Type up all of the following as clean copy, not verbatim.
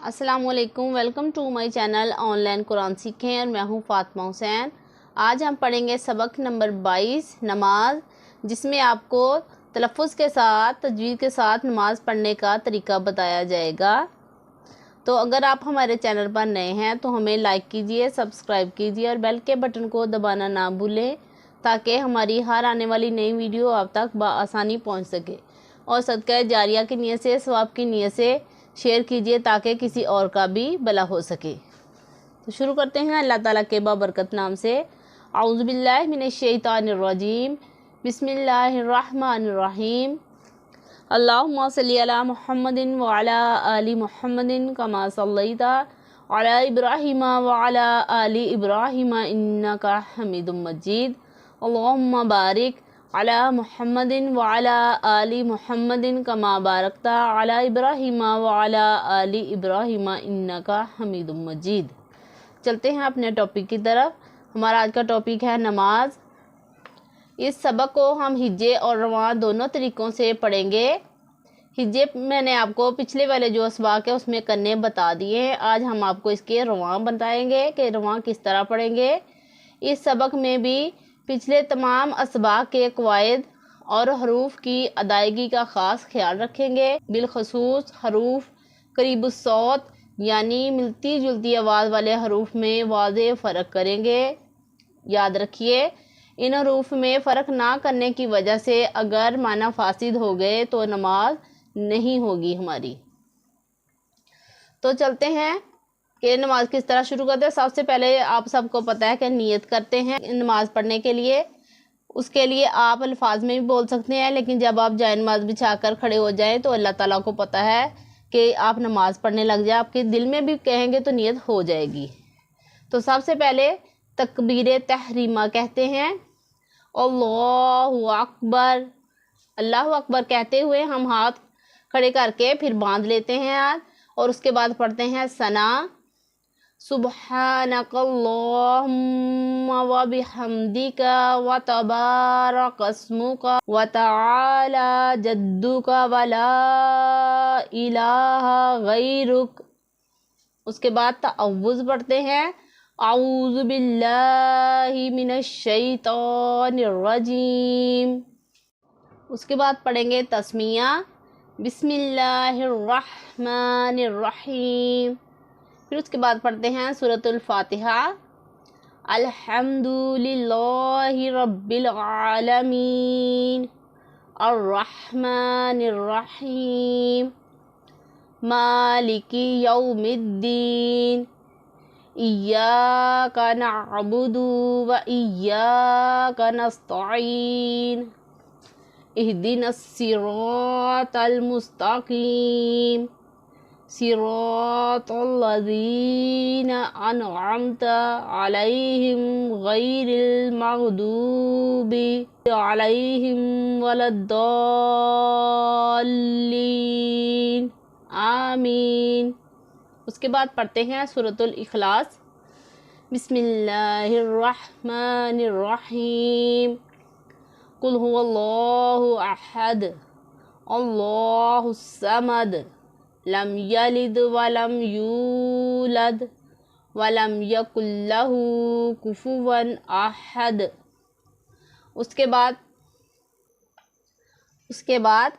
अस्सलाम वालेकुम, welcome to my channel online Quran सीखें और मैं हूँ फातिमा हुसैन। आज हम पढ़ेंगे सबक नंबर 22 नमाज, जिसमें आपको तलफ़्फ़ुज़ के साथ तजवीज़ के साथ नमाज़ पढ़ने का तरीका बताया जाएगा। तो अगर आप हमारे चैनल पर नए हैं तो हमें लाइक कीजिए, सब्सक्राइब कीजिए और बेल के बटन को दबाना ना भूलें, ताकि हमारी हर आने वाली नई वीडियो आप तक बआसानी पहुँच सके। और सदका जारिया की नीयत से, सवाब की नीयत से शेयर कीजिए ताकि किसी और का भी भला हो सके। तो शुरू करते हैं अल्लाह ताला के बाबरकत नाम से। औज़ु बिल्लाहि मिनश शैतानिर रजीम, बिस्मिल्लाहिर रहमानिर रहीम। अल्लाहुम्मा सल्लि अला मुहम्मदिन व अला आलि मुहम्मदिन कमा सल्लैता अला इब्राहीम व अला आलि इब्राहीम इन्नका हमीदुम मजीद। अल्लाहुम्मा बारिक अला मुहम्मदिन व अला आलि मुहम्मदिन कमा बारकता अला इब्राहीम व अला आलि इब्राहीम इन्नका हमीदुम मजीद। चलते हैं अपने टॉपिक की तरफ। हमारा आज का टॉपिक है नमाज। इस सबक को हम हिज्जे और रवां दोनों तरीक़ों से पढ़ेंगे। हिज्जे मैंने आपको पिछले वाले जो असबाक है उसमें करने बता दिए हैं। आज हम आपको इसके रवां बताएंगे कि रवां किस तरह पढ़ेंगे। इस सबक में भी पिछले तमाम असबाक के क़वाइद और हरूफ की अदायगी का ख़ास ख्याल रखेंगे। बिलखसूस हरूफ करीबुस सौत यानी मिलती जुलती आवाज़ वाले हरूफ में वाज़े फ़र्क करेंगे। याद रखिए, इन हरूफ में फ़र्क ना करने की वजह से अगर माना फासिद हो गए तो नमाज नहीं होगी हमारी। तो चलते हैं कि नमाज किस तरह शुरू करते हैं। सबसे पहले आप सबको पता है कि नियत करते हैं नमाज पढ़ने के लिए। उसके लिए आप अल्फाज में भी बोल सकते हैं, लेकिन जब आप जाए नमाज बिछाकर खड़े हो जाएं तो अल्लाह ताला को पता है कि आप नमाज पढ़ने लग जाए। आपके दिल में भी कहेंगे तो नियत हो जाएगी। तो सबसे पहले तकबीर तहरीमा कहते हैं। अल्लाहु अकबर, अल्लाहु अकबर कहते हुए हम हाथ खड़े करके फिर बांध लेते हैं हाथ, और उसके बाद पढ़ते हैं सना। सुब्हानकल्लाहुम्मा व बिहम्दिका व तबारक अस्मुका व तआला जद्दुका व ला इलाहा गैरुक। उसके बाद तअव्वुज़ पढ़ते हैं। औज़ु बिल्लाहि मिनश शैतानिर रजीम। उसके बाद पढ़ेंगे तस्मिया, बिस्मिल्लाहिर रहमानिर रहीम। फिर उसके बाद पढ़ते हैं सूरतुल फातिहा। अल्हम्दुलिल्लाहि रब्बिल आलमीन अर्रहमानिर रहीम मालिकी यौमिद्दीन इय्याका नअबुदु व इय्याका नस्तईन इहदिनस सिरातल मुस्तकीम सिरातल लज़ीना अनअमता अलैहिम गैरिल मग़दूबि अलैहिम वलद्दाल्लीन आमीन। उसके बाद पढ़ते हैं सूरतुल इखलास। बिस्मिल्लाहिर रहमानिर रहीम। कुल हुवल्लाहु अहद अल्लाहुस समद लम यलिद वलम यूलद वलम यकुल लहू कुफुवन अहद। उसके बाद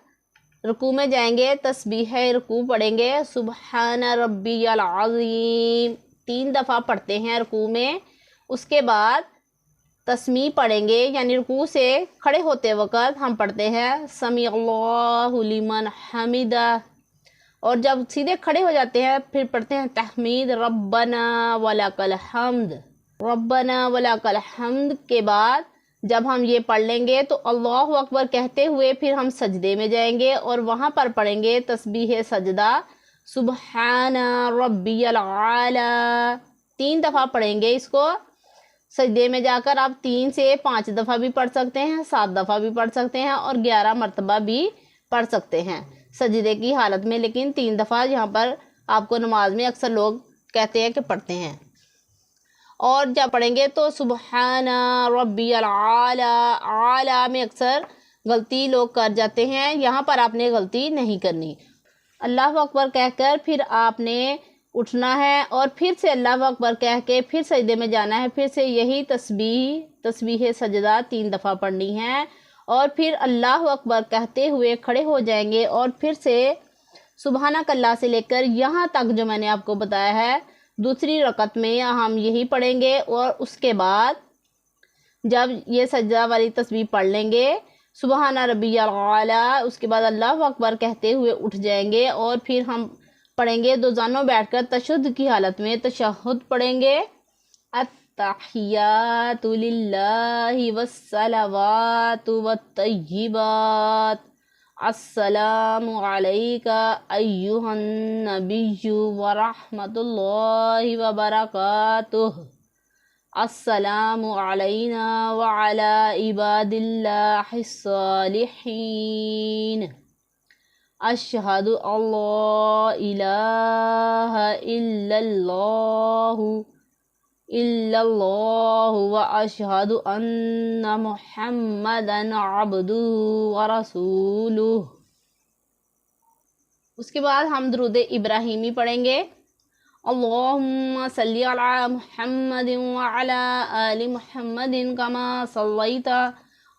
रुकू में जाएंगे, तस्बीह रुकू पढ़ेंगे। सुबहान रब्बियल अज़ीम 3 दफ़ा पढ़ते हैं रुकू में। उसके बाद तस्मी पढ़ेंगे, यानी रुकू से खड़े होते वक़्त हम पढ़ते हैं समी अल्लाहु लिमन हमिदा, और जब सीधे खड़े हो जाते हैं फिर पढ़ते हैं तहमीद रब्बना वलकल हम्द। रब्बना वलकल हम्द के बाद जब हम ये पढ़ लेंगे तो अल्लाहु अकबर कहते हुए फिर हम सजदे में जाएंगे और वहाँ पर पढ़ेंगे तस्बीह सजदा सुबहाना रब्बियल आला। 3 दफ़ा पढ़ेंगे इसको। सजदे में जाकर आप 3 से 5 दफ़ा भी पढ़ सकते हैं, 7 दफ़ा भी पढ़ सकते हैं और 11 मरतबा भी पढ़ सकते हैं सजदे की हालत में, लेकिन 3 दफ़ा यहाँ पर आपको नमाज में अक्सर लोग कहते हैं कि पढ़ते हैं। और जब पढ़ेंगे तो सुबहाना रब्बियल आला, आला में अक्सर गलती लोग कर जाते हैं, यहाँ पर आपने गलती नहीं करनी। अल्लाह अकबर कहकर फिर आपने اٹھنا ہے اور پھر سے اللہ اکبر کہہ کے پھر سجدے میں جانا ہے. پھر سے یہی تسبیح سجدہ 3 دفعہ پڑھنی ہے اور پھر اللہ اکبر کہتے ہوئے کھڑے ہو جائیں گے اور پھر سے سبحانک اللہ سے لے کر یہاں تک جو میں نے آپ کو بتایا ہے دوسری رکعت میں ہم یہی پڑھیں گے. اور اس کے بعد جب یہ سجدہ والی تسبیح پڑھ لیں گے سبحان ربی الاعلیٰ، اس کے بعد اللہ اکبر کہتے ہوئے اٹھ جائیں گے اور پھر ہم پڑھیں گے دوزانوں بیٹھ کر تشہد کی حالت میں تشہد پڑھیں گے. التحیات للہ والصلوات والطیبات السلام علیکہ ایہا النبی ورحمۃ اللہ وبرکاتہ. السلام علینا وعلی عباد اللہ الصالحین. اشہد ان لا الہ الا اللہ واشہد ان محمدا عبدہ ورسولہ. اس کے بعد ہم درود ابراہیمی پڑھیں گے. اللہم صلی علی محمد وعلی آل محمد کما صلیت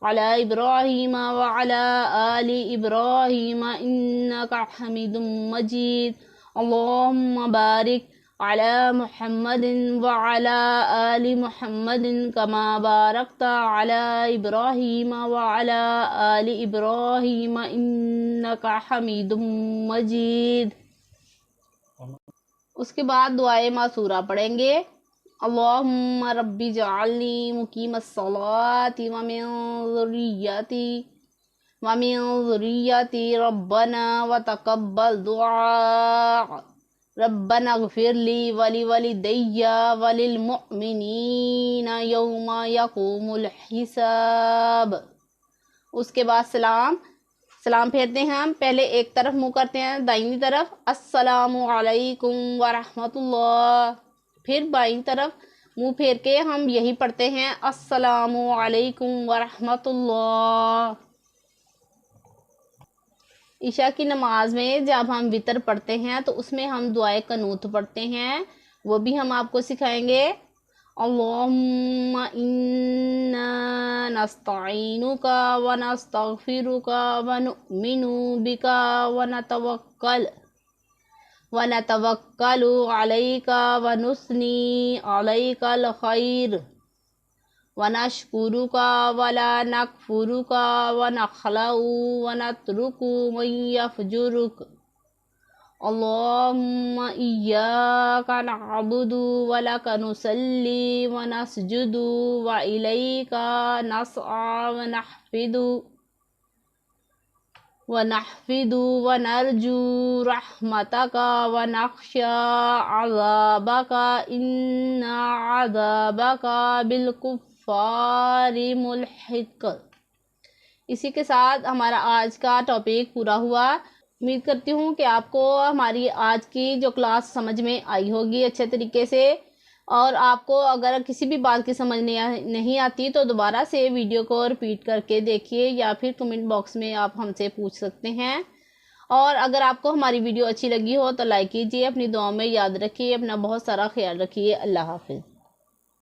علی ابراہیم وعلی آل ابراہیم انکا حمید مجید. اللہم بارک علی محمد وعلی آل محمد کما بارکت علی ابراہیم وعلی آل ابراہیم انکا حمید مجید. اس کے بعد دعائے معصورہ پڑھیں گے. اللہم ربی جعلنی مقیم الصلاۃ ومن ذریتی ربنا وتقبل دعاء. ربنا اغفر لی ولوالدی وللمؤمنین یوم یقوم الحساب. اس کے بعد سلام پھیرتے ہیں. ہم پہلے ایک طرف منہ کرتے ہیں دائنی طرف السلام علیکم ورحمۃ اللہ، پھر بائیں طرف منہ پھیر کے ہم یہی پڑھتے ہیں السلام علیکم ورحمۃ اللہ. عشاء کی نماز میں جب ہم وطر پڑھتے ہیں تو اس میں ہم دعائے قنوت پڑھتے ہیں، وہ بھی ہم آپ کو سکھائیں گے. اللہم انا نستعینک ونستغفرک ونؤمن بک ونتوکل علیک ونثنی علیک الخیر ونشکرک ولا نکفرک ونخلع ونترک من یفجرک. اللہم ایاک نعبد ولک نصلی ونسجد وإلیک نسعی ونحفد ونرجو رحمتک ونخشی عذابک ان عذابک بالکفار ملحق. اسی کے ساتھ ہمارا آج کا ٹاپک پورا ہوا. امید کرتی ہوں کہ آپ کو ہماری آج کی جو کلاس سمجھ میں آئی ہوگی اچھے طریقے سے، اور آپ کو اگر کسی بھی بات کی سمجھ نہیں آتی تو دوبارہ سے ویڈیو کو رپیٹ کر کے دیکھیے یا پھر کمنٹ باکس میں آپ ہم سے پوچھ سکتے ہیں. اور اگر آپ کو ہماری ویڈیو اچھی لگی ہو تو لائک کیجیے، اپنی دعاؤں میں یاد رکھیے، اپنا بہت سارا خیال رکھیے. اللہ حافظ.